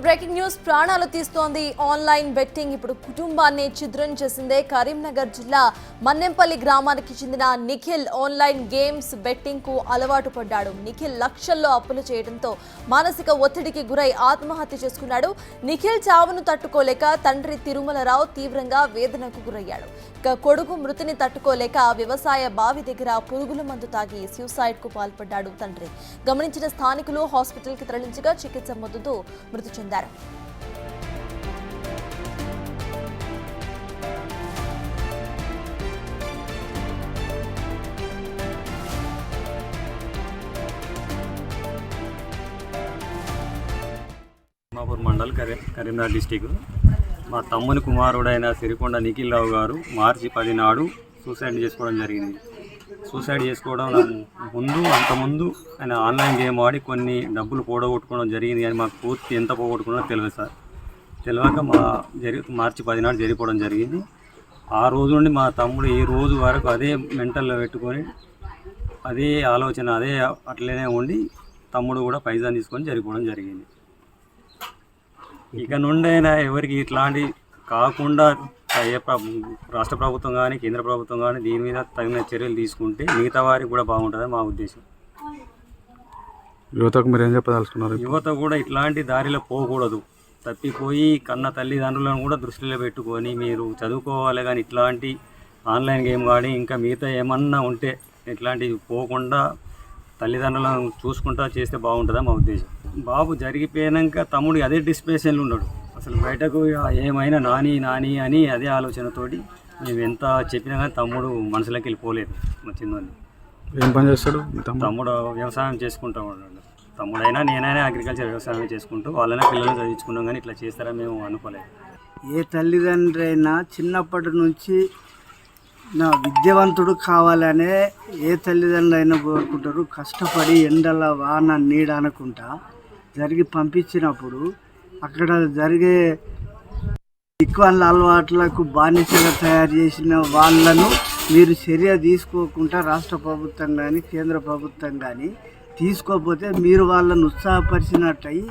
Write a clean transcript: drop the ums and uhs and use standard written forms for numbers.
Breaking news ప్రాణాలు తీస్తోంది online betting. ఇప్పుడు కుటుంబాన్ని ఛిద్రం చేసిందే. కరీంనగర్ జిల్లా మన్నెంపల్లి గ్రామానికి చెందిన నిఖిల్ ఆన్లైన్ గేమ్స్ బెట్టింగ్ కు అలవాటు పడ్డాడు. నిఖిల్ లక్షల్లో అప్పులు చేయడంతో మానసిక ఒత్తిడికి గురై ఆత్మహత్య చేసుకున్నాడు. నిఖిల్ చావును తట్టుకోలేక తండ్రి తిరుమలరావు తీవ్రంగా వేదనకు గురయ్యాడు. ఇక కొడుకు మృతిని తట్టుకోలేక వ్యవసాయ బావి దగ్గర పురుగుల మందు తాగి సూసైడ్ కు పాల్పడ్డాడు తండ్రి. గమనించిన స్థానికులు హాస్పిటల్ కి తరలించగా చికిత్స మొదలుతో మృతి చెందారు. మాపూర్ మండల్ కరీంనగర్ డిస్టిక్. మా తమ్ముని కుమారుడైన సిరికొండ నిఖిల్ రావు గారు మార్చి 10 నాడు సూసైడ్ చేసుకోవడం జరిగింది. సూసైడ్ చేసుకోవడం అంతకుముందు ఆయన ఆన్లైన్ గేమ్ ఆడి కొన్ని డబ్బులు పోగొట్టుకోవడం జరిగింది. కానీ మాకు పూర్తి ఎంత పోగొట్టుకున్నదో తెలియదు సార్. తెలియక మార్చి 10 నాడు జరిగిపోవడం జరిగింది. ఆ రోజు నుండి మా తమ్ముడు ఈ రోజు వరకు అదే మెంటల్లో పెట్టుకొని అదే ఆలోచన అట్లనే ఉండి తమ్ముడు కూడా పైసా తీసుకొని జరిగిపోవడం జరిగింది. ఇక నుండైనా ఎవరికి ఇట్లాంటి కాకుండా రాష్ట్ర ప్రభుత్వం కానీ కేంద్ర ప్రభుత్వం కానీ దీని మీద తగిన చర్యలు తీసుకుంటే మిగతా వారికి కూడా బాగుంటుందని మా ఉద్దేశం. యువతకు మీరు ఏం చెప్పదలుచుకున్నారు? యువత కూడా ఇట్లాంటి దారిలో పోకూడదు. తప్పిపోయి కన్న తల్లిదండ్రులను కూడా దృష్టిలో పెట్టుకొని మీరు చదువుకోవాలి. కానీ ఇట్లాంటి ఆన్లైన్ గేమ్ కానీ ఇంకా మిగతా ఏమన్నా ఉంటే ఇట్లాంటివి పోకుండా తల్లిదండ్రులను చూసుకుంటా చేస్తే బాగుంటుందని మా ఉద్దేశం. బాబు జరిగిపోయాక తమ్ముడు అదే డిస్ప్రెషన్లో ఉన్నాడు. అసలు బయటకు ఏమైనా నాని అని అదే ఆలోచనతోటి మేము ఎంత చెప్పినా కానీ తమ్ముడు మనసులోకి వెళ్ళిపోలేదు. మా చిన్నోని ఏం పని చేస్తాడు? తమ్ముడు వ్యవసాయం చేసుకుంటూ ఉన్నాడు. తమ్ముడైనా నేనైనా అగ్రికల్చర్ వ్యవసాయం చేసుకుంటూ వాళ్ళైనా పిల్లలు చదివించుకున్నాం. కానీ ఇట్లా చేస్తారా మేము అనుకోలేదు. ఏ తల్లిదండ్రి అయినా చిన్నప్పటి నుంచి నా విద్యావంతుడు కావాలనే ఏ తల్లిదండ్రులు అయినా కోరుకుంటారు. కష్టపడి ఎండల వాన నీడ అనుకుంటా జరిగి పంపించినప్పుడు అక్కడ జరిగే ఎక్కువ అలవాట్లకు బానిసగా తయారు చేసిన వాళ్ళను మీరు చర్య తీసుకోకుండా రాష్ట్ర ప్రభుత్వం కానీ కేంద్ర ప్రభుత్వం కానీ తీసుకోకపోతే మీరు వాళ్ళను ఉత్సాహపరిచినట్టయి